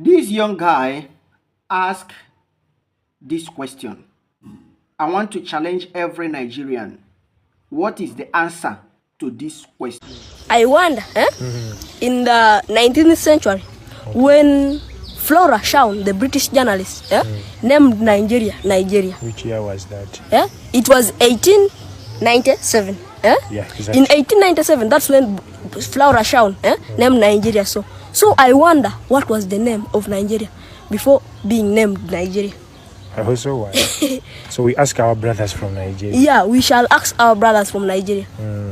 This young guy asked this question. I want to challenge every Nigerian. What is the answer to this question? I wonder, in the 19th century, when Flora Shawn, the British journalist, named Nigeria. Which year was that? It was 1897. Yeah, exactly. In 1897, that's when Flora Shawn named Nigeria. So I wonder what was the name of Nigeria before being named Nigeria. I also wonder. So we ask our brothers from Nigeria. Yeah, we shall ask our brothers from Nigeria.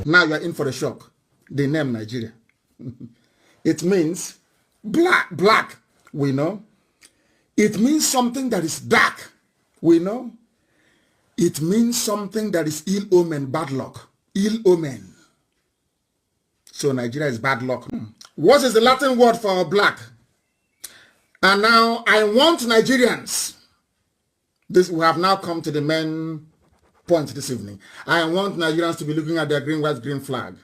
Now you are in for a shock. The name Nigeria. It means black, we know. It means something that is dark, we know. It means something that is ill omen, bad luck, ill omen. So Nigeria is bad luck. What is the Latin word for black? And now I want Nigerians. We have now come to the main point this evening. I want Nigerians to be looking at their green, white, green flag.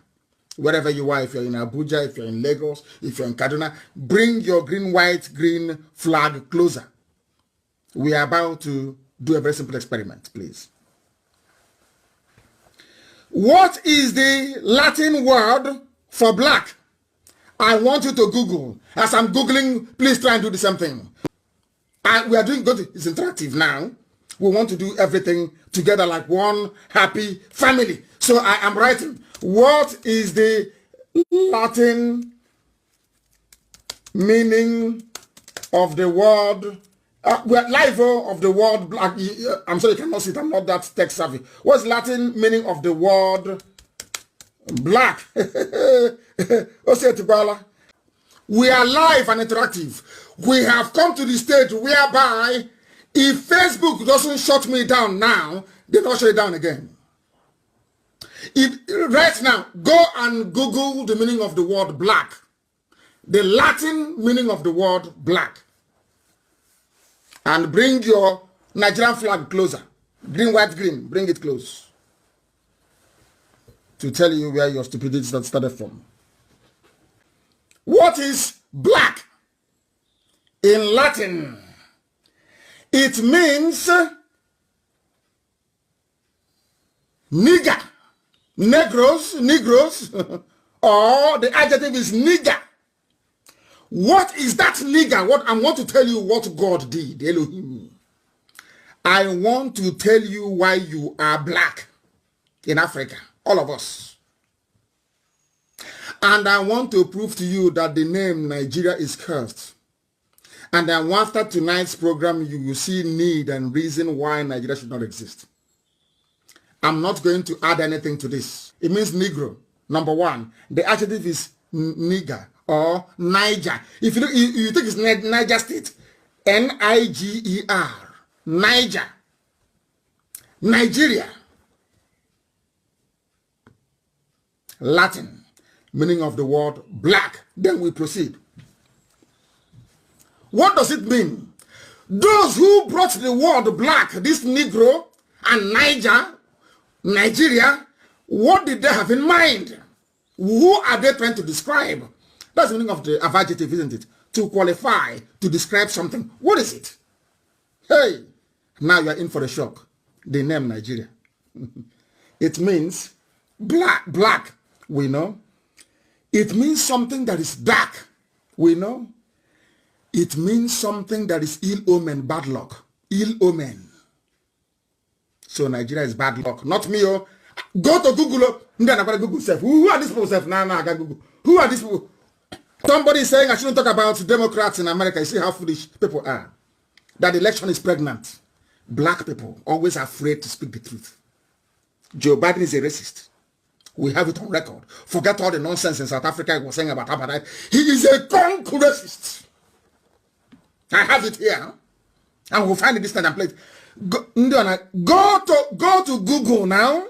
Wherever you are, if you're in Abuja, if you're in Lagos, if you're in Kaduna, bring your green, white, green flag closer. We are about to do a very simple experiment, please. What is the Latin word for black? I want you to Google. As I'm Googling, please try and do the same thing. We are doing good. It's interactive now. We want to do everything together like one happy family. So I am writing. What is the Latin meaning of the word? We're live of the word black. I'm sorry you cannot see it. I'm not that tech savvy. What's Latin meaning of the word black? We are live and interactive. We have come to the stage whereby if Facebook doesn't shut me down now, they don't shut it down again. Right now, go and Google the meaning of the word black. The Latin meaning of the word black. And bring your Nigerian flag closer. Green, white, green. Bring it close. To tell you where your stupidity started from. What is black? In Latin, it means nigger, negros, or the adjective is nigger. What is that nigger? What I want to tell you what God did, Elohim. I want to tell you why you are black in Africa, all of us. And I want to prove to you that the name Nigeria is cursed. And then after tonight's program, you will see need and reason why Nigeria should not exist. I'm not going to add anything to this. It means Negro, number one. The adjective is nigger or Niger. If you look, you think it's Niger State. Niger. Niger. Nigeria. Latin. Meaning of the word black. Then we proceed. What does it mean? Those who brought the word black, this Negro and Nigeria, what did they have in mind? Who are they trying to describe? That's the meaning of the adjective, isn't it? To qualify, to describe something. What is it? Hey, now you are in for a shock. The name Nigeria. It means black, we know. It means something that is dark, we know. It means something that is ill omen, bad luck. Ill omen. So Nigeria is bad luck. Not me. Oh. Go to Google. Google self. Who are these people? Self? I got Google. Who are these people? Somebody is saying I shouldn't talk about Democrats in America. You see how foolish people are. That the election is pregnant. Black people always afraid to speak the truth. Joe Biden is a racist. We have it on record. Forget all the nonsense in South Africa he was saying about apartheid. He is a conk racist. I have it here. And we'll find it this time and play it. Go to Google now.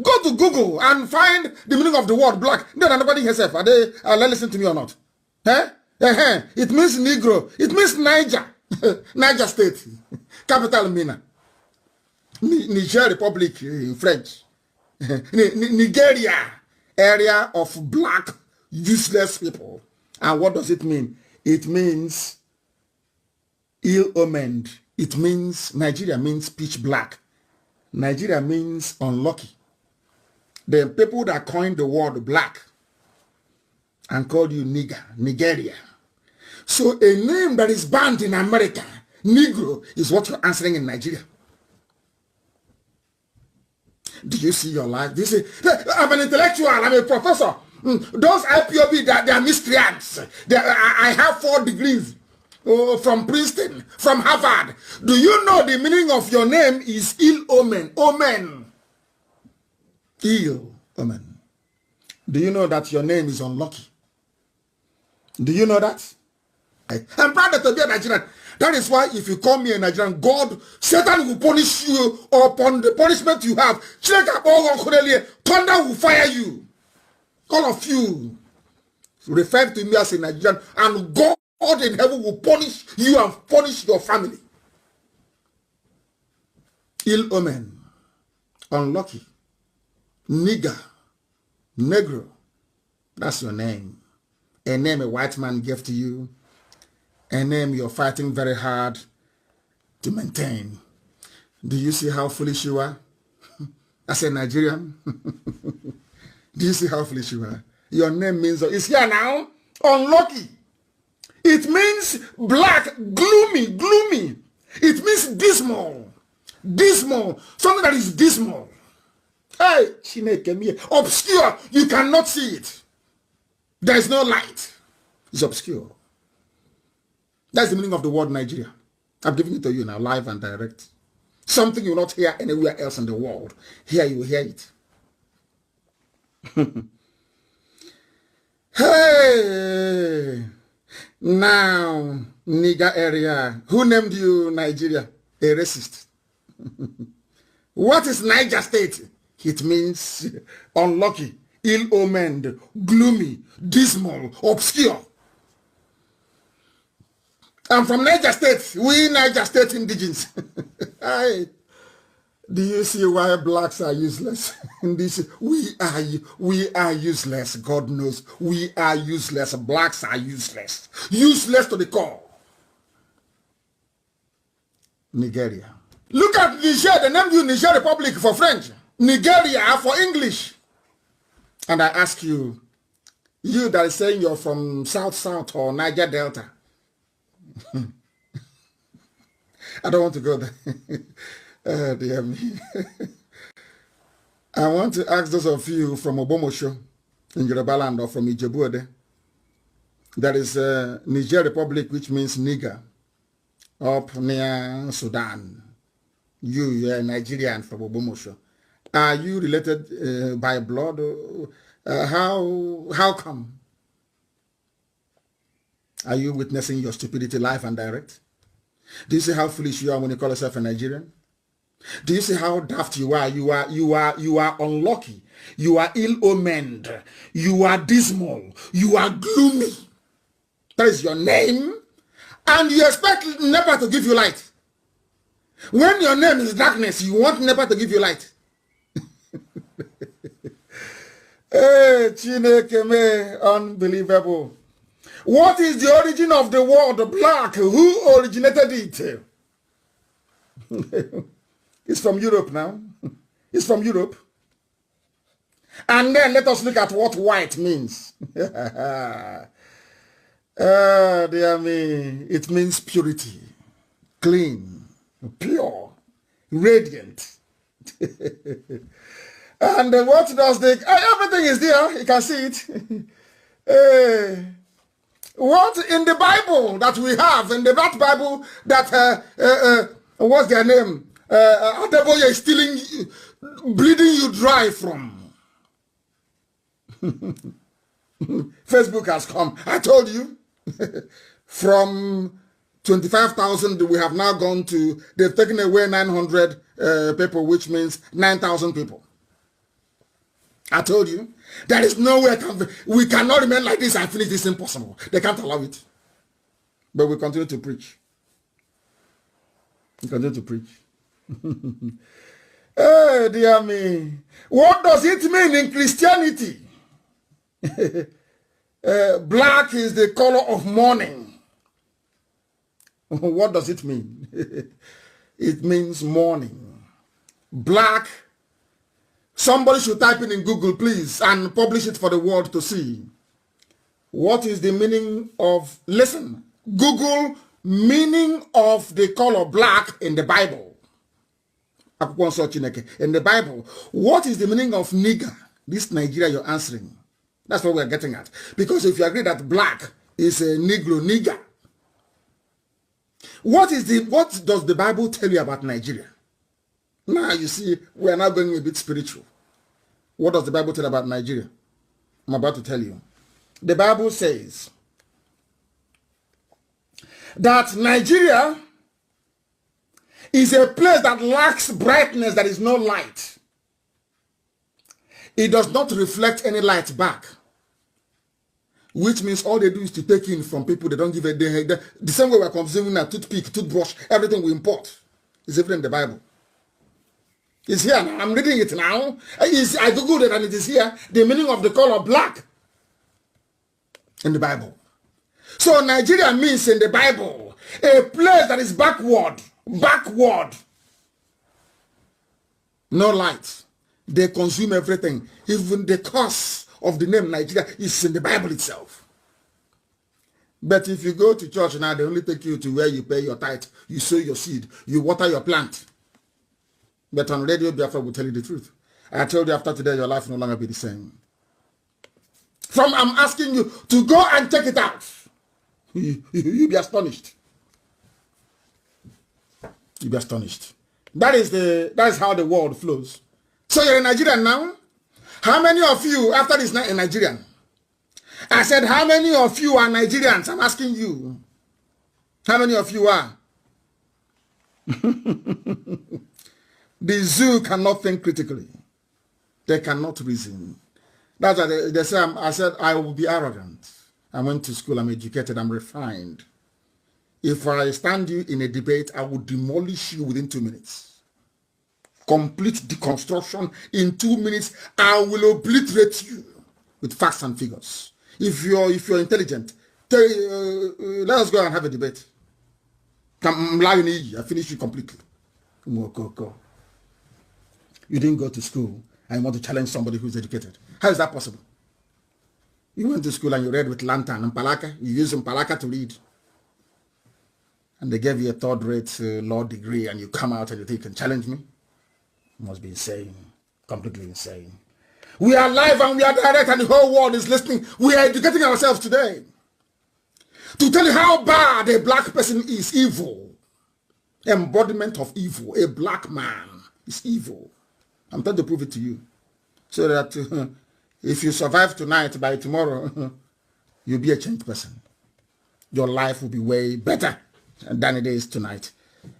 Go to Google and find the meaning of the word black. Nobody herself. Are they listening to me or not? It means Negro. It means Niger. Niger State. Capital Mina. Niger Republic in French. Nigeria. Area of black, useless people. And what does it mean? It means Ill-omened. It means, Nigeria means pitch black. Nigeria means unlucky. The people that coined the word black and called you nigger, Nigeria. So a name that is banned in America, Negro, is what you're answering in Nigeria. Do you see your life? Do you see, I'm an intellectual, I'm a professor. Those IPOB, they are miscreants. I have 4 degrees from Princeton, from Harvard. Do you know the meaning of your name is ill omen? Omen. Ill omen. Do you know that your name is unlucky? Do you know that? I'm proud to be a Nigerian. That is why if you call me a Nigerian, God, Satan will punish you upon the punishment you have. Thunder will fire you. All of you refer to me as a Nigerian, and God in heaven will punish you and punish your family. Ill omen, unlucky, nigger, negro. That's your name. A name a white man gave to you. A name you're fighting very hard to maintain. Do you see how foolish you are? As a Nigerian? Do you see how foolish you are? Your name means, it's here now, unlucky. It means black, gloomy, gloomy. It means dismal, dismal, something that is dismal. Hey, obscure, you cannot see it. There is no light. It's obscure. That's the meaning of the word Nigeria. I'm giving it to you now, live and direct. Something you will not hear anywhere else in the world. Here you will hear it. Hey! Now, nigger area. Who named you Nigeria? A racist. What is Niger State? It means unlucky, ill-omened, gloomy, dismal, obscure. I'm from Niger State. We Niger State indigenes. Do you see why blacks are useless? In this, we are useless. God knows we are useless. Blacks are useless. Useless to the core. Nigeria. Look at Niger. They named you Niger Republic for French. Nigeria for English. And I ask you, you that is saying you're from South or Niger Delta. I don't want to go there. Oh, dear me. I want to ask those of you from Obomosho in Yoruba land or from Ijebu-Ode. There is Niger Republic, which means nigger, up near Sudan. You are Nigerian from Obomosho. Are you related by blood? How come? Are you witnessing your stupidity live and direct? Do you see how foolish you are when you call yourself a Nigerian? Do you see how daft you are? You are unlucky. You are ill-omened. You are dismal. You are gloomy. That is your name. And you expect NEPA to give you light. When your name is darkness, you want NEPA to give you light. Hey, Chineke me, unbelievable. What is the origin of the word black? Who originated it? It's from Europe now. It's from Europe. And then let us look at what white means. Oh, dear me. It means purity, clean, pure, radiant. And what does the... everything is there. You can see it. What in the Bible that we have, in that Bible that, what's their name? Adeboye is stealing, bleeding you dry from. Facebook has come. I told you. From 25,000, we have now gone to, they've taken away 900 people, which means 9,000 people. I told you. There is no way we cannot remain like this and finish this. Impossible. They can't allow it. But we continue to preach. We continue to preach. Hey, dear me. What does it mean in Christianity? Black is the color of mourning. What does it mean? It means mourning. Black. Somebody should type in Google, please, and publish it for the world to see. What is the meaning of, listen, Google meaning of the color black in the Bible. In the Bible, what is the meaning of nigger? This Nigeria you're answering. That's what we're getting at. Because if you agree that black is a Negro, nigger, what does the Bible tell you about Nigeria? Now you see, we are now going a bit spiritual. What does the Bible tell about Nigeria? I'm about to tell you. The Bible says that Nigeria is a place that lacks brightness, there is no light. It does not reflect any light back. Which means all they do is to take in from people. They don't give a day. The same way we're consuming a toothpick, toothbrush, everything we import is even in the Bible. It's here now. I'm reading it now. I googled it and it is here. The meaning of the color black in the Bible. So Nigeria means in the Bible a place that is backward. No light. They consume everything. Even the cause of the name Nigeria is in the Bible itself. But if you go to church now, they only take you to where you pay your tithe, you sow your seed, you water your plant. But on Radio Biafra will tell you the truth. I told you after today, your life will no longer be the same. I'm asking you to go and check it out. You'll be astonished. You'll be astonished. That is how the world flows. So you're in Nigeria now? How many of you, after this night, in Nigerian? I said, how many of you are Nigerians? I'm asking you. How many of you are? The zoo cannot think critically. They cannot reason. That's why they say, I said, I will be arrogant. I went to school, I'm educated, I'm refined. If I stand you in a debate, I will demolish you within 2 minutes. Complete deconstruction in 2 minutes. I will obliterate you with facts and figures. If you're intelligent, let us go and have a debate. I finish you completely. Go. You didn't go to school and you want to challenge somebody who's educated. How is that possible? You went to school and you read with lantern and palaka. You used palaka to read. And they gave you a third-rate law degree and you come out and you think you can challenge me? You must be insane. Completely insane. We are live and we are direct and the whole world is listening. We are educating ourselves today to tell you how bad a black person is evil. Embodiment of evil. A black man is evil. I'm trying to prove it to you. So that if you survive tonight, by tomorrow, you'll be a changed person. Your life will be way better than it is tonight.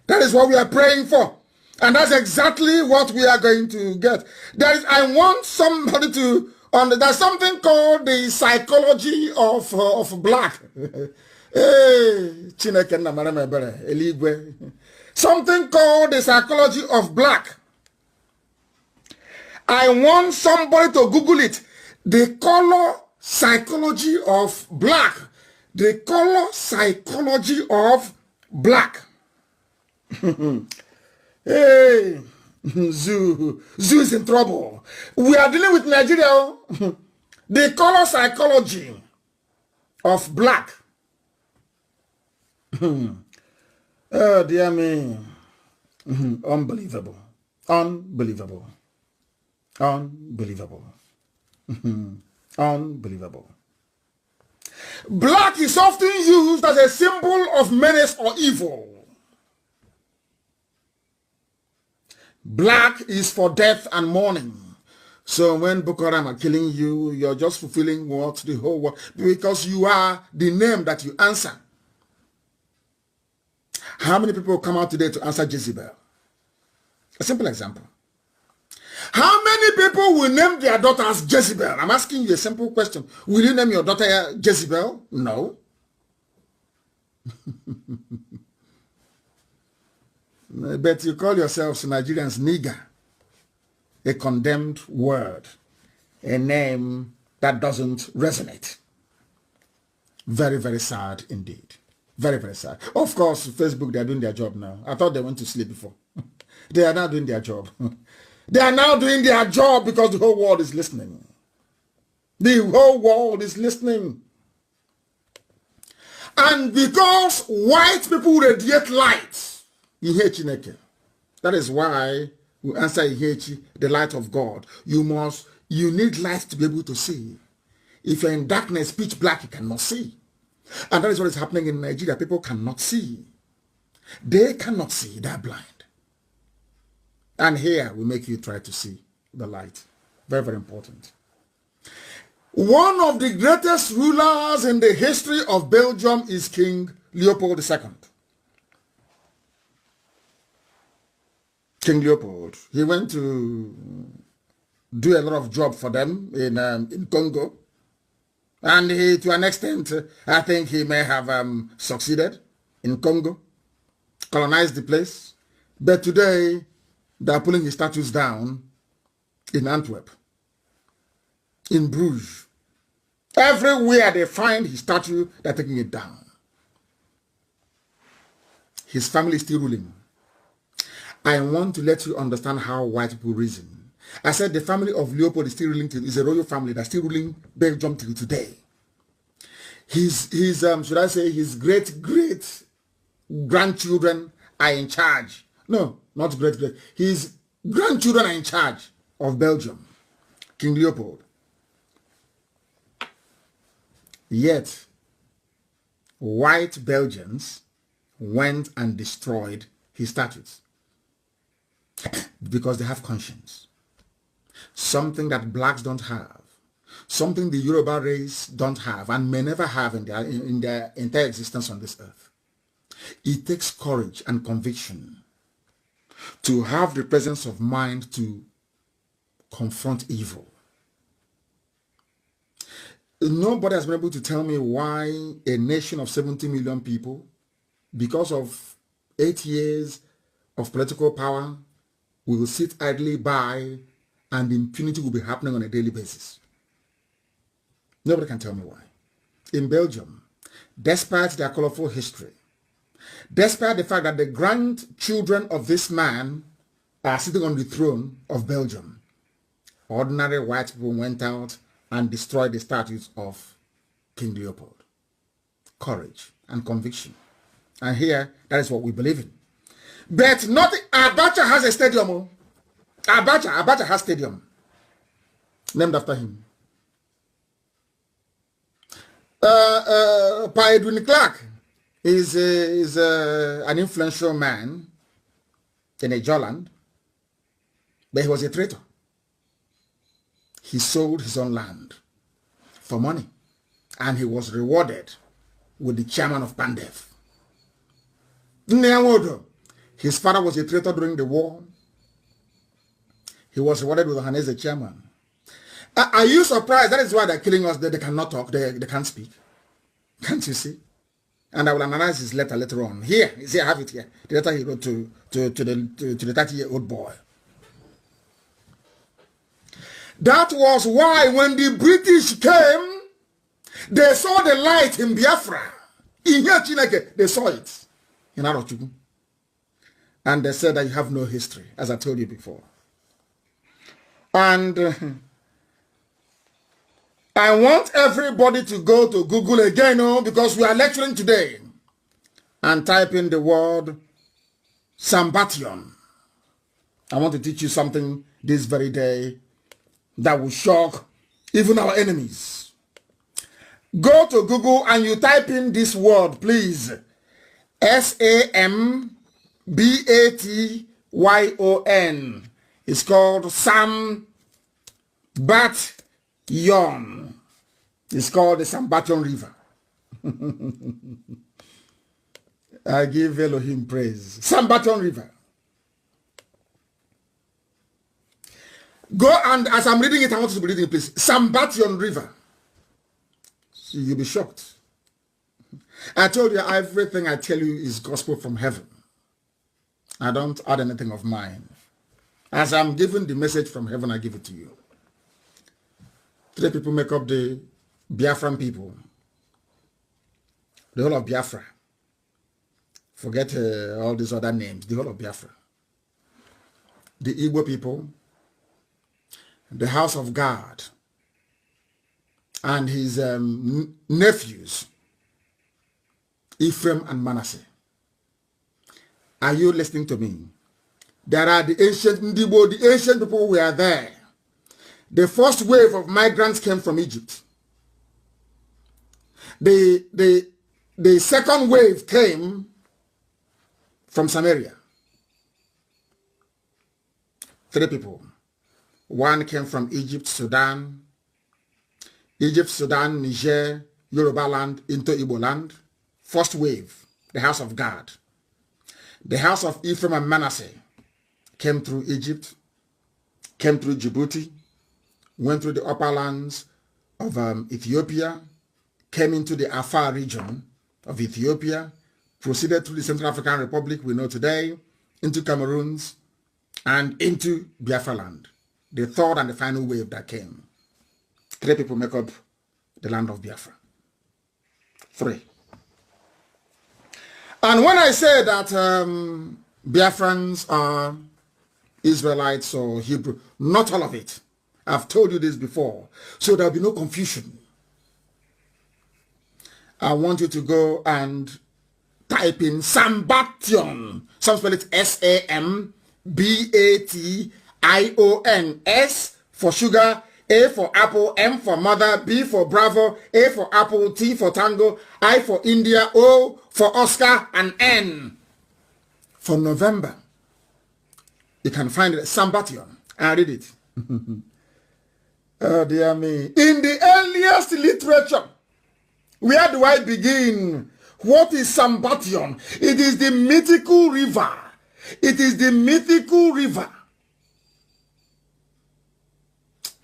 That is what we are praying for. And that's exactly what we are going to get. I want somebody to, there's something called the psychology of black. Something called the psychology of black. I want somebody to Google it. The color psychology of black. The color psychology of black. Hey, Zoo is in trouble. We are dealing with Nigeria. The color psychology of black. Oh, dear me. Unbelievable. Unbelievable. Unbelievable. Unbelievable. Black is often used as a symbol of menace or evil. Black is for death and mourning. So when Boko Haram are killing you, you're just fulfilling what the whole world, because you are the name that you answer. How many people come out today to answer Jezebel? A simple example. How many people will name their daughter as Jezebel? I'm asking you a simple question. Will you name your daughter Jezebel? No. But you call yourselves Nigerians nigger, a condemned word, a name that doesn't resonate. Very, very sad indeed. Very, very sad. Of course, Facebook, they are doing their job now. I thought they went to sleep before. They are now doing their job. They are now doing their job because the whole world is listening. The whole world is listening. And because white people radiate light, that is why we answer the light of God. You need light to be able to see. If you're in darkness, pitch black, you cannot see. And that is what is happening in Nigeria. People cannot see. They cannot see. They're blind. And here we make you try to see the light. Very, very important. One of the greatest rulers in the history of Belgium is King Leopold II. King Leopold. He went to do a lot of job for them in Congo. And he, to an extent, I think he may have succeeded in Congo, colonized the place. But today, they are pulling his statues down in Antwerp, in Bruges. Everywhere they find his statue, they're taking it down. His family is still ruling. I want to let you understand how white people reason. I said the family of Leopold is still ruling, is a royal family that's still ruling Belgium till today. His should I say, his great-grandchildren are in charge. No, not great. His grandchildren are in charge of Belgium. King Leopold. Yet, white Belgians went and destroyed his statues because they have conscience. Something that blacks don't have. Something the Yoruba race don't have and may never have in their entire existence on this earth. It takes courage and conviction to have the presence of mind to confront evil. Nobody has been able to tell me why a nation of 70 million people, because of 8 years of political power, will sit idly by and impunity will be happening on a daily basis. Nobody can tell me why. In Belgium, despite their colorful history, despite the fact that the grandchildren of this man are sitting on the throne of Belgium, ordinary white people went out and destroyed the statues of King Leopold. Courage and conviction. And here, that is what we believe in. But not Abacha has a stadium. Abacha has a stadium named after him. Pa Edwin Clark is an influential man in a Joland, but he was a traitor. He sold his own land for money, and he was rewarded with the chairman of Pandev. His father was a traitor during the war. He was rewarded with Hannes as chairman. Are you surprised? That is why they're killing us. They cannot talk. They can't speak. Can't you see? And I will analyze his letter later on. Here, you see, I have it here. The letter he wrote to the 30-year-old boy. That was why when the British came, they saw the light in Biafra. In here, Chineke, they saw it in Arochukwu. And they said that you have no history, as I told you before. And I want everybody to go to Google again, because we are lecturing today, and type in the word Sambation. I want to teach you something this very day that will shock even our enemies. Go to Google and you type in this word, please. Sambation. It's called Sambation. It's called the Sambation River. I give Elohim praise. Sambation River. Go and, as I'm reading it, I want you to be reading it, please. Sambation River. So you'll be shocked. I told you everything I tell you is gospel from heaven. I don't add anything of mine. As I'm giving the message from heaven, I give it to you. 3 people make up the Biafran people. The whole of Biafra. Forget all these other names. The whole of Biafra. The Igbo people, the House of God, and his nephews, Ephraim and Manasseh. Are you listening to me? There are the ancient Ndibo, the ancient people were there. The first wave of migrants came from Egypt. The second wave came from Samaria. 3 people. One came from Egypt, Sudan, Niger, Yoruba land into Igbo land. First wave, the house of God. The house of Ephraim and Manasseh came through Egypt, came through Djibouti, went through the upper lands of Ethiopia, came into the Afar region of Ethiopia, proceeded through the Central African Republic we know today, into Cameroons, and into Biafra land. The third and the final wave that came. 3 people make up the land of Biafra. 3. And when I say that Biafrans are Israelites or Hebrew, not all of it. I've told you this before, so there'll be no confusion. I want you to go and type in Sambation. Some spell it S-A-M-B-A-T-I-O-N. S for sugar, A for apple, M for mother, B for Bravo, A for apple, T for tango, I for India, O for Oscar, and N for November. You can find it, Sambation. I read it. Oh dear me. In the earliest literature, where do I begin? What is Sambation? It is the mythical river. It is the mythical river.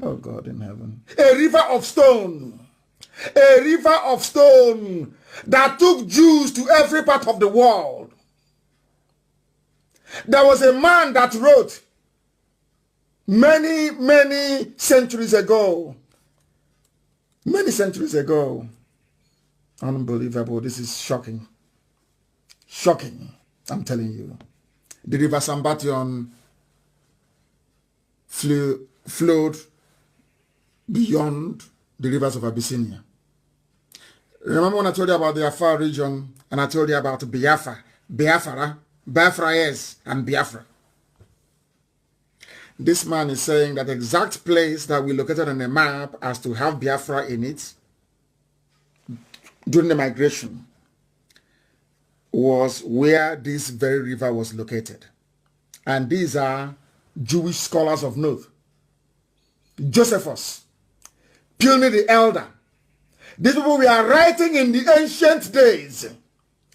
Oh God in heaven. A river of stone. A river of stone that took Jews to every part of the world. There was a man that wrote many centuries ago. Many centuries ago. Unbelievable. This is shocking. Shocking. I'm telling you. The river Sambation flowed beyond the rivers of Abyssinia. Remember when I told you about the Afar region and I told you about Biafra? Biafra yes, and Biafra. This man is saying that the exact place that we located on the map as to have Biafra in it during the migration was where this very river was located. And these are Jewish scholars of note. Josephus, Pliny the Elder. These people we are writing in the ancient days.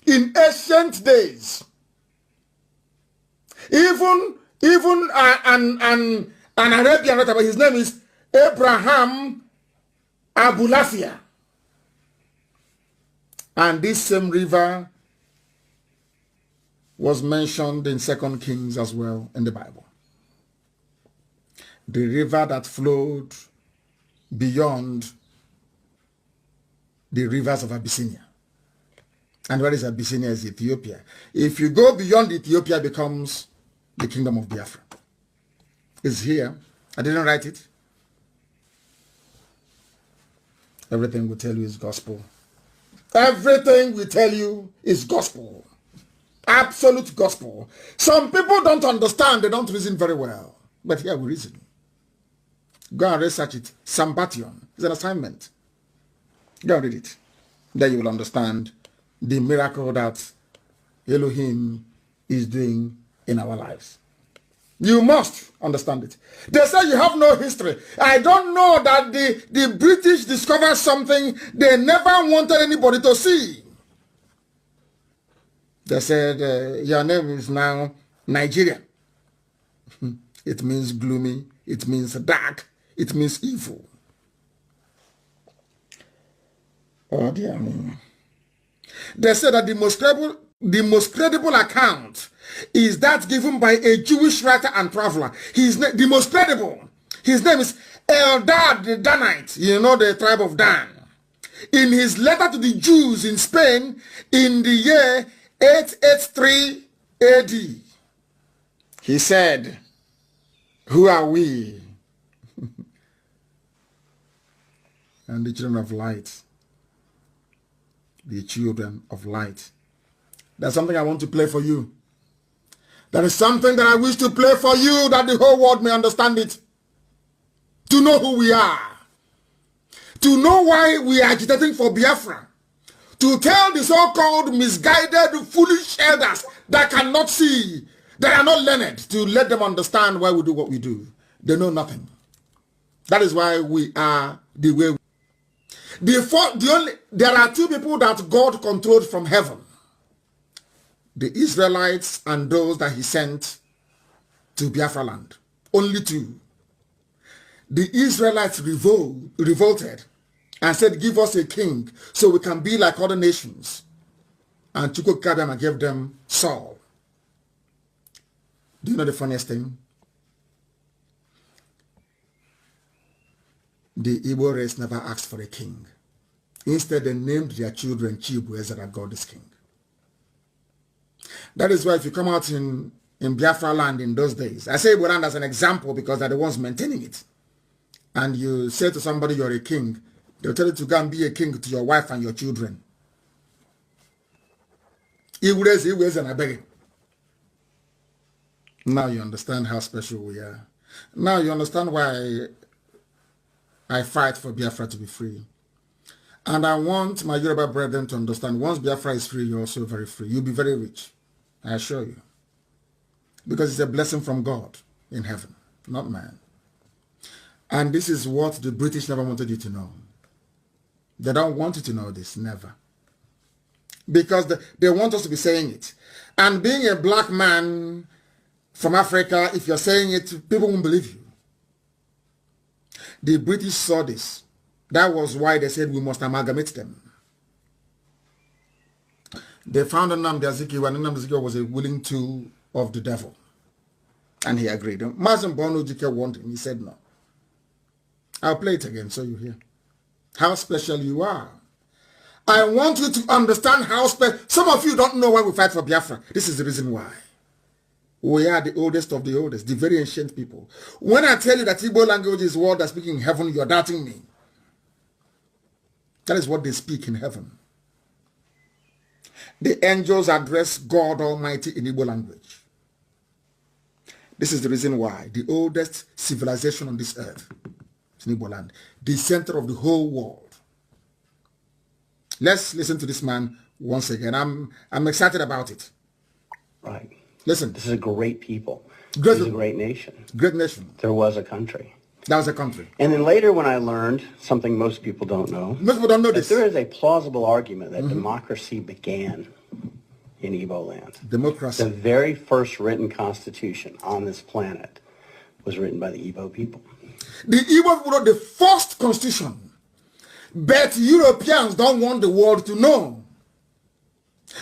In ancient days. Even an Arabian writer, his name is Abraham Abulafia. And this same river was mentioned in 2 Kings as well in the Bible. The river that flowed beyond the rivers of Abyssinia. And where is Abyssinia? Is Ethiopia. If you go beyond Ethiopia, it becomes the kingdom of Biafra. It's here. I didn't write it. Everything we tell you is gospel. Everything we tell you is gospel. Absolute gospel. Some people don't understand. They don't reason very well. But here we reason. Go and research it. Sambation is an assignment. Go and read it. Then you will understand the miracle that Elohim is doing in our lives. You must understand it. They say you have no history. I don't know that the British discovered something they never wanted anybody to see. They said, your name is now Nigeria. It means gloomy. It means dark. It means evil. Oh dear me. They said that the most credible account is that given by a Jewish writer and traveler. The most credible. His name is Eldad the Danite. You know, the tribe of Dan. In his letter to the Jews in Spain in the year 883 AD, he said, who are we? And the children of light. The children of light. That's something I want to play for you. That is something that I wish to play for you, that the whole world may understand it. To know who we are. To know why we are agitating for Biafra. To tell the so-called misguided, foolish elders that cannot see, that are not learned, to let them understand why we do what we do. They know nothing. That is why we are the way we are. There are two people that God controlled from heaven. The Israelites and those that he sent to Biafra land. Only two. The Israelites revolted and said, give us a king so we can be like other nations. And Chukwukabiama gave them Saul. Do you know the funniest thing? The Igbo race never asked for a king. Instead, they named their children Chibueze, that God is king. That is why if you come out in Biafra land in those days, I say Igbo land as an example because they're the ones maintaining it. And you say to somebody you're a king, they'll tell you to go and be a king to your wife and your children. Igbo and I beg you. Now you understand how special we are. Now you understand why I fight for Biafra to be free. And I want my Yoruba brethren to understand, once Biafra is free, you're also very free. You'll be very rich, I assure you. Because it's a blessing from God in heaven, not man. And this is what the British never wanted you to know. They don't want you to know this, never. Because they want us to be saying it. And being a black man from Africa, if you're saying it, people won't believe you. The British saw this. That was why they said we must amalgamate them. They found Nnamdi Azikiwe, and Nnamdi Azikiwe was a willing tool of the devil. And he agreed. Mazen Bono Jike wanted him. He said no. I'll play it again so you hear how special you are. I want you to understand how special. Some of you don't know why we fight for Biafra. This is the reason why. We are the oldest of the oldest, the very ancient people. When I tell you that Igbo language is what they speak in heaven, you're doubting me. That is what they speak in heaven. The angels address God Almighty in Igbo language. This is the reason why the oldest civilization on this earth is in Igbo land, the center of the whole world. Let's listen to this man once again. I'm excited about it. Right. Listen. This is a great people. This is a great nation. Great nation. There was a country. That was a country. And then later when I learned something most people don't know. Most people don't know this. There is a plausible argument that democracy began in Igbo land. Democracy. The very first written constitution on this planet was written by the Igbo people. The Igbo people wrote the first constitution. But Europeans don't want the world to know.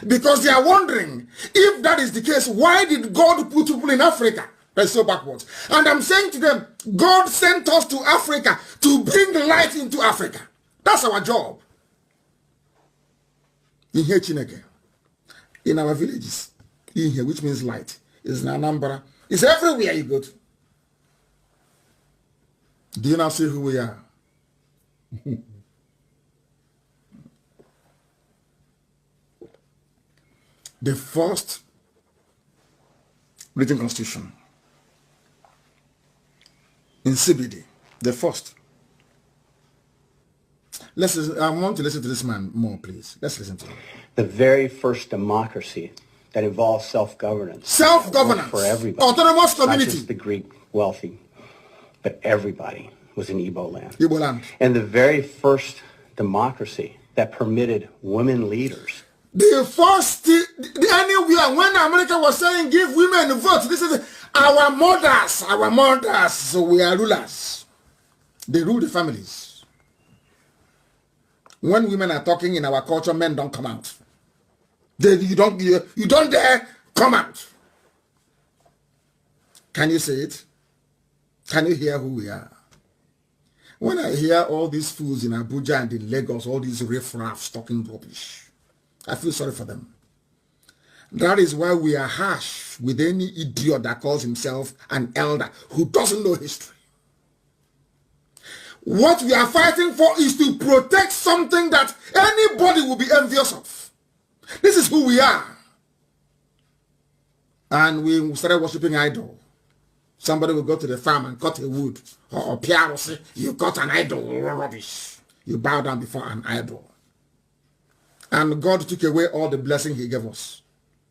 Because they are wondering, if that is the case, why did God put people in Africa? That's so backwards. And I'm saying to them, God sent us to Africa to bring light into Africa. That's our job. In here, Chineke, in our villages, in here, which means light, is in Anambra. It's everywhere you go to. Do you now see who we are? The first written constitution in CBD, the first. Let's listen, I want to listen to this man more, please. Let's listen to him. The very first democracy that involves self-governance. Self-governance. For everybody. Autonomous community. Not just the Greek wealthy, but everybody was in Igbo land. Igbo land. And the very first democracy that permitted women leaders. The first, anywhere when America was saying give women a vote, this is our mothers, so we are rulers. They rule the families. When women are talking in our culture, men don't come out. You don't dare come out. Can you say it? Can you hear who we are? When I hear all these fools in Abuja and in Lagos, all these riffraffs talking rubbish, I feel sorry for them. That is why we are harsh with any idiot that calls himself an elder who doesn't know history. What we are fighting for is to protect something that anybody will be envious of. This is who we are. And we started worshiping idol. Somebody will go to the farm and cut a wood. Or Pierre will say, you cut an idol, rubbish. You bow down before an idol. And God took away all the blessing he gave us.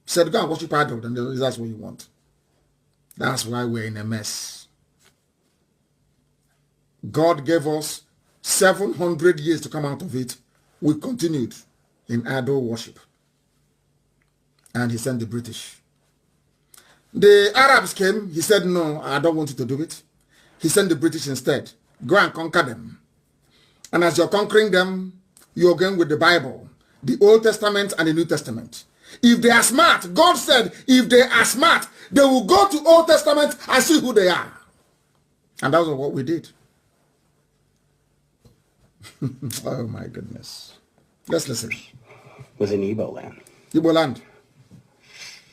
He said, go and worship idol, then that's what you want. That's why we're in a mess. God gave us 700 years to come out of it. We continued in idol worship. And he sent the British. The Arabs came. He said, no, I don't want you to do it. He sent the British instead. Go and conquer them. And as you're conquering them, you're going with the Bible, the Old Testament and the New Testament. If they are smart, God said, if they are smart, they will go to Old Testament and see who they are. And that was what we did. Oh my goodness. Let's listen. Was in Igbo land. Igbo land.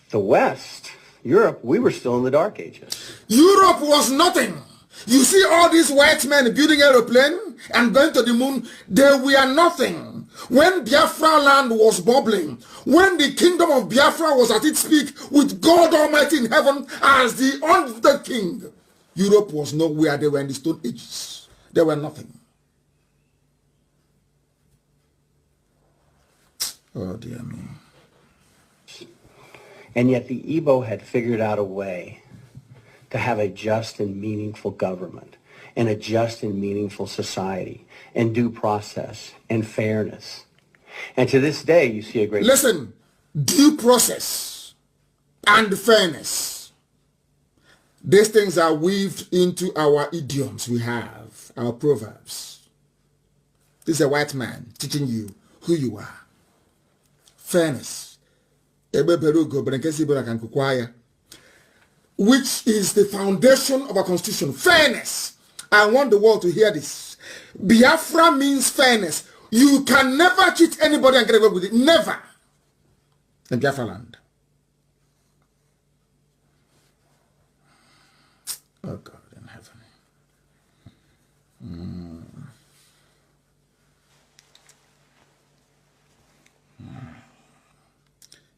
The West, Europe, we were still in the Dark Ages. Europe was nothing. You see all these white men building aeroplane and going to the moon, they were nothing. When Biafra land was bubbling, when the kingdom of Biafra was at its peak with God Almighty in heaven as the king, Europe was nowhere. They were in the Stone Ages. They were nothing. Oh dear me. And yet the Igbo had figured out a way to have a just and meaningful government and a just and meaningful society and due process and fairness. And to this day, you see a great... Listen, due process and fairness. These things are weaved into our idioms we have, our proverbs. This is a white man teaching you who you are. Fairness. Which is the foundation of our constitution. Fairness. I want the world to hear this. Biafra means fairness. You can never cheat anybody and get away with it. Never. In Biafra land. Oh God in heaven.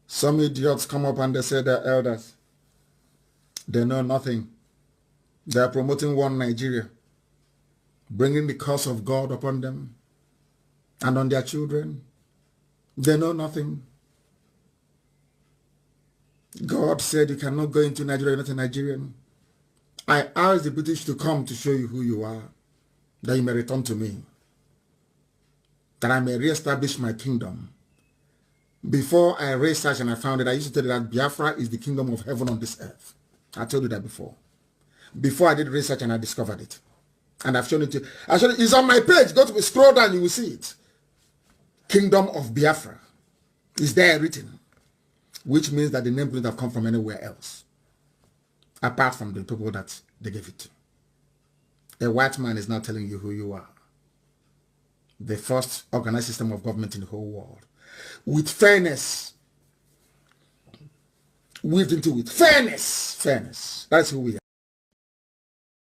Some idiots come up and they say they're elders. They know nothing. They are promoting one Nigeria, bringing the curse of God upon them and on their children. They know nothing. God said you cannot go into Nigeria, you're not a Nigerian. I asked the British to come to show you who you are, that you may return to me, that I may reestablish my kingdom. Before I researched and I found it, I used to tell you that Biafra is the kingdom of heaven on this earth. I told you that before. Before I did research and I discovered it. And I've shown it to you. It's on my page. Go to scroll down, you will see it. Kingdom of Biafra is there written. Which means that the name couldn't have come from anywhere else. Apart from the people that they gave it to. A white man is not telling you who you are. The first organized system of government in the whole world. With fairness. Weaved into it. Fairness. Fairness. That's who we are.